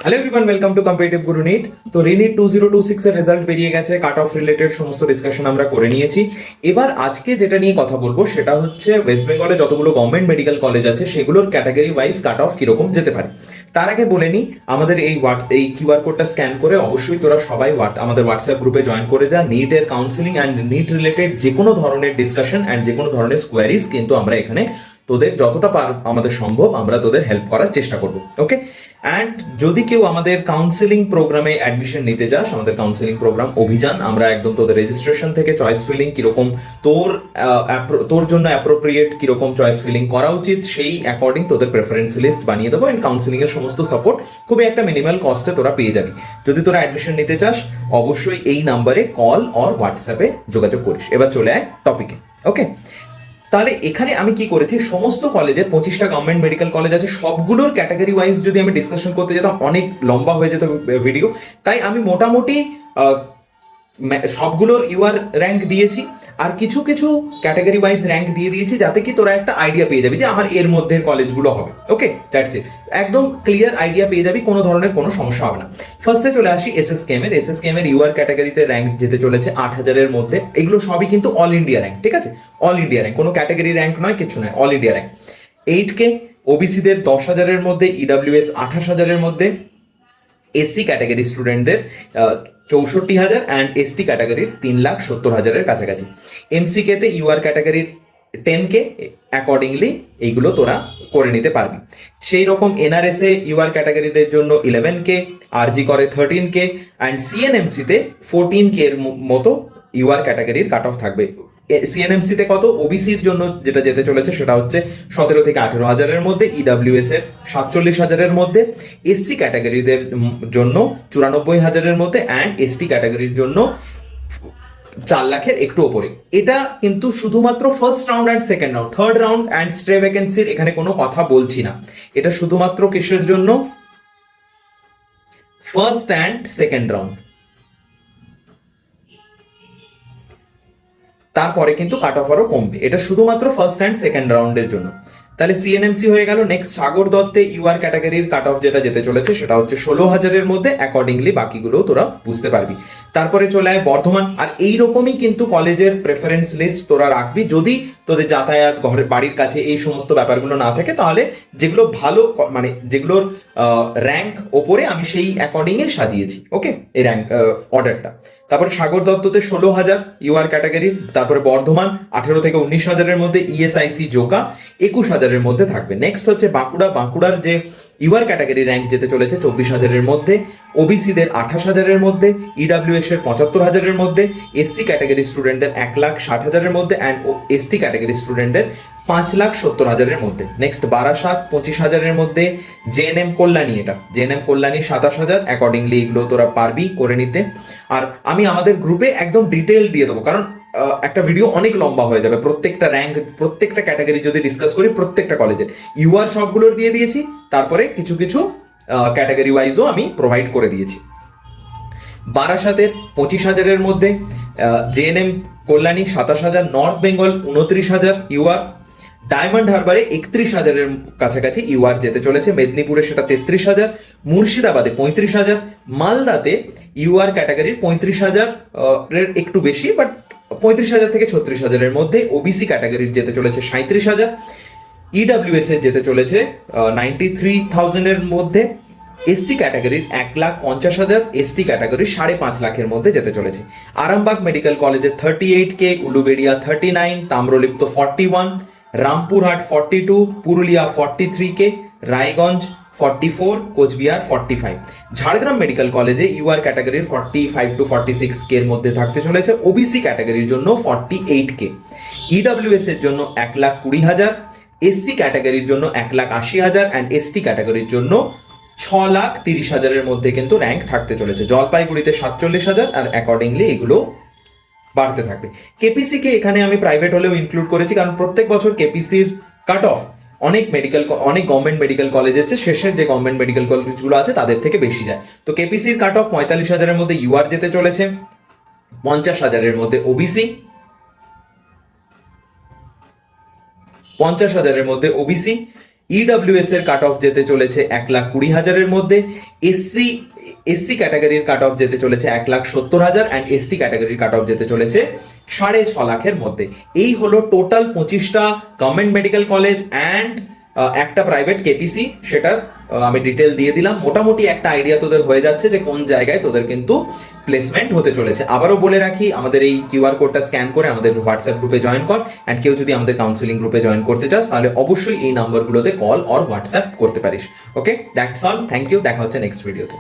Hello everyone, welcome to competitive Guru NEET. তো রিনিট 2026 এর result বেরিয়ে গেছে, কাট অফ রিলেটেড সমস্ত ডিসকাশন আমরা করে নিয়েছি। এবার আজকে যেটা নিয়ে কথা বলবো সেটা হচ্ছে ওয়েস্ট বেঙ্গলে যতগুলো গভর্নমেন্ট মেডিকেল কলেজ আছে সেগুলোর ক্যাটাগরি ওয়াইজ কাট অফ কিরকম যেতে পারে। তার আগে বলে নিই, আমাদের এই কিউআর কোডটা স্ক্যান করে অবশ্যই তোরা সবাই আমাদের হোয়াটসঅ্যাপ গ্রুপে জয়েন করে যা। নিটের কাউন্সিলিং অ্যান্ড নিট রিলেটেড যে কোনো ধরনের ডিসকাশন অ্যান্ড যে কোনো ধরনের কোয়ারিজ কিন্তু আমরা এখানে তোদের যতটা আমাদের সম্ভব আমরা তোদের হেল্প করার চেষ্টা করব। ওকে, অ্যান্ড যদি কেউ আমাদের কাউন্সিলিং প্রোগ্রামে অ্যাডমিশন নিতে যাস, আমাদের কাউন্সিলিং প্রোগ্রাম অভিযান, আমরা একদম তোদের রেজিস্ট্রেশন থেকে চয়েস ফিলিং কিরকম তোর জন্য অ্যাপ্রোপ্রিয়েট কিরকম চয়েস ফিলিং করা উচিত সেই অ্যাকর্ডিং তোদের প্রেফারেন্স লিস্ট বানিয়ে দেবো। অ্যান্ড কাউন্সিলিং এর সমস্ত সাপোর্ট খুবই একটা মিনিমাল কস্টে তোরা পেয়ে যাবি। যদি তোরা অ্যাডমিশন নিতে চাস অবশ্যই এই নাম্বারে কল অর হোয়াটসঅ্যাপে যোগাযোগ করিস। এবার চলে আয় টপিকে। ওকে, তাহলে এখানে আমি কি করেছি, সমস্ত কলেজের 25টা গভর্নমেন্ট মেডিকেল কলেজ আছে, সবগুলোর ক্যাটাগরি ওয়াইজ যদি আমি ডিসকাশন করতে যেতাম অনেক লম্বা হয়ে যেত ভিডিও। তাই আমি মোটামুটি সবগুলোর ইউআর র্যাঙ্ক দিয়েছি, আর কিছু কিছু ক্যাটাগরি ওয়াইজ র্যাঙ্ক দিয়ে দিয়েছি যাতে কি তোরা একটা আইডিয়া পেয়ে যাবি যে আমার এর মধ্যে কলেজগুলো হবে। ওকে, দ্যাটস ইট, একদম ক্লিয়ার আইডিয়া পেয়ে যাবি, কোনো ধরনের কোনো সমস্যা হবে না। ফার্স্টে চলে আসি এসএসকেএম এর ইউআর ক্যাটাগরিতে র্যাঙ্ক যেতে চলেছে 8000-এর মধ্যে। এগুলো সবই কিন্তু অল ইন্ডিয়া র্যাঙ্ক, ঠিক আছে? অল ইন্ডিয়া র্যাঙ্ক, কোনো ক্যাটাগরি র্যাঙ্ক নয়, কিছু নয়, অল ইন্ডিয়া র্যাঙ্ক। 8K ওবিসিদের 10,000-এর মধ্যে, ইডাব্লিউএস 28,000-এর মধ্যে, এসসি ক্যাটাগরি স্টুডেন্টদের 64,000 অ্যান্ড এসটি ক্যাটাগরির 3,70,000-এর কাছাকাছি। এমসিকে তে ইউআর ক্যাটাগরির 10K, অ্যাকর্ডিংলি এইগুলো তোরা করে নিতে পারবি। সেই রকম এনআরএস এ ইউআর ক্যাটাগরিদের জন্য 11K, আরজি করে 13K, অ্যান্ড সিএনএমসি তে 14K এর মতো ইউআর ক্যাটাগরির কাট অফ থাকবে। সিএনএমসি তে কত, ওবিসির জন্য যেটা যেতে চলেছে সেটা হচ্ছে 17 থেকে 18,000-এর মধ্যে, ইডাব্লিউএস এর 47,000-এর মধ্যে, এসসি ক্যাটাগরিদের জন্য 94,000-এর মধ্যে, অ্যান্ড এসটি ক্যাটাগরির জন্য 4 লাখের একটু ওপরে। এটা কিন্তু শুধুমাত্র first round and second round, third round and stray ভ্যাকেন্সির এখানে কোনো কথা বলছি না। এটা শুধুমাত্র কিসের জন্য, ফার্স্ট অ্যান্ড সেকেন্ড রাউন্ড। তারপরে কিন্তু কাট অফ আরও কমবে, এটা শুধুমাত্র ফার্স্ট অ্যান্ড সেকেন্ড রাউন্ডের জন্য। তাহলে সিএনএমসি হয়ে গেল। নেক্সট সাগর দত্তে ইউআর ক্যাটাগরির কাট অফ যেটা যেতে চলেছে সেটা হচ্ছে 16,000-এর মধ্যে, অ্যাকর্ডিংলি বাকিগুলো তোরা বুঝতে পারবি। তারপরে চলে আয় বর্ধমান, আর এইরকমই কিন্তু কলেজের প্রেফারেন্স লিস্ট তোরা রাখবি। যদি তোদের যাতায়াত, ঘরের বাড়ির কাছে এই সমস্ত ব্যাপারগুলো না থাকে তাহলে যেগুলো ভালো, মানে যেগুলোর র্যাঙ্ক ওপরে আমি সেই অ্যাকর্ডিংয়ে সাজিয়েছি। ওকে, এই র্যাঙ্ক অর্ডারটা। তারপরে সাগর দত্ততে 16,000 ইউআর ক্যাটাগরির, তারপরে বর্ধমান 18 থেকে 19,000-এর মধ্যে, ইএসআইসি জোকা 21,000-এর মধ্যে থাকবে। নেক্সট হচ্ছে বাঁকুড়ার যে ইউআর ক্যাটাগরি র্যাঙ্ক যেতে চলেছে 24,000-এর মধ্যে, ওবিসিদের 28,000-এর মধ্যে, ইডাব্লিউএস এর 75,000-এর মধ্যে, এসসি ক্যাটাগরি স্টুডেন্টদের 1,60,000-এর মধ্যে, অ্যান্ড এসটি ক্যাটাগরি স্টুডেন্টদের 5,70,000-এর মধ্যে। নেক্সট বারাসাত 25,000-এর মধ্যে, জেএনএম কল্যাণী, এটা জেএনএম কল্যাণী 27,000, অ্যাকর্ডিংলি এগুলো তোরা পারবি করে নিতে। আর আমি আমাদের গ্রুপে একদম ডিটেল দিয়ে দেবো, কারণ একটা ভিডিও অনেক লম্বা হয়ে যাবে। প্রত্যেকটা র্যাঙ্ক, প্রত্যেকটা ক্যাটাগরি যদি ডিসকাস করি, প্রত্যেকটা কলেজের ইউআর সবগুলোর দিয়ে দিয়েছি, তারপরে কিছু কিছু ক্যাটাগরি ওয়াইজও আমি প্রোভাইড করে দিয়েছি। বারাসাতের 25,000-এর মধ্যে, JNM Kalyani 27,000, north Bengal 29,000 UR, Diamond হারবারে 31,000-এর কাছাকাছি ইউআর যেতে চলেছে, মেদিনীপুরে সেটা 33,000, মুর্শিদাবাদে 35,000, মালদাতে ইউআর ক্যাটাগরির 35,000 এর একটু বেশি, বাট 35,000 থেকে 36,000-এর মধ্যে, ওবিসি ক্যাটাগরির যেতে চলেছে 37,000, ইডাব্লিউএস এর যেতে চলেছে 93,000-এর মধ্যে, এসসি ক্যাটাগরির 1,50,000, এসটি ক্যাটাগরির 5.5 লাখের মধ্যে যেতে চলেছে। আরামবাগ মেডিকেল কলেজের 38K, Uluberia 39, Tamralipta 41, Rampurhat 42, Purulia 43K, Raiganj 44, Cooch Behar 45। Jhargram medical কলেজে ইউআর ক্যাটাগরির 45 to 46K এর মধ্যে থাকতে চলেছে, ওবিসি ক্যাটাগরির জন্য 48K, ইডাব্লিউএস এর জন্য 1,20,000, এসসি ক্যাটাগরির জন্য 1,80,000, অ্যান্ড এসটি ক্যাটাগরির জন্য 6,30,000-এর মধ্যে কিন্তু র্যাঙ্ক থাকতে চলেছে। জলপাইগুড়িতে 47,000, আর অ্যাকর্ডিংলি এগুলো বাড়তে থাকবে। কেপিসিকে এখানে আমি প্রাইভেট হলেও ইনক্লুড করেছি, কারণ প্রত্যেক বছর কেপিসির কাট অফ অনেক গভর্নমেন্ট মেডিকেল কলেজ আছে, শেষের যে গভর্নমেন্ট মেডিকেল কলেজগুলো আছে তাদের থেকে বেশি যায়। তো কেপিসির কাট অফ 45,000-এর মধ্যে ইউআর যেতে চলেছে, 50,000-এর মধ্যে ওবিসি, 50,000-এর মধ্যে ওবিসি, ইডব্লিউএস এর কাট অফ যেতে চলেছে 1,20,000-এর মধ্যে, এসসি ক্যাটাগরির কাট অফ যেতে চলেছে 1,70,000 অ্যান্ড এসটি ক্যাটাগরির কাট অফ যেতে চলেছে 6.5 লাখের মধ্যে। এই হলো টোটাল 25টা গভর্নমেন্ট মেডিকেল কলেজ অ্যান্ড একটা প্রাইভেট কেপিসি, সেটার আমি ডিটেল দিয়ে দিলাম। মোটামুটি একটা আইডিয়া তোদের হয়ে যাচ্ছে যে কোন জায়গায় তোদের কিন্তু প্লেসমেন্ট হতে চলেছে। আবারও বলে রাখি, আমাদের এই কিউআর কোডটা স্ক্যান করে আমাদের হোয়াটসঅ্যাপ গ্রুপে জয়েন কর, অ্যান্ড কেউ যদি আমাদের কাউন্সিলিং গ্রুপে জয়েন করতে চাস তাহলে অবশ্যই এই নাম্বারগুলোতে কল অর হোয়াটসঅ্যাপ করতে পারিস। ওকে, দ্যাটস অল, থ্যাংক ইউ, দেখা হচ্ছে নেক্সট ভিডিওতে।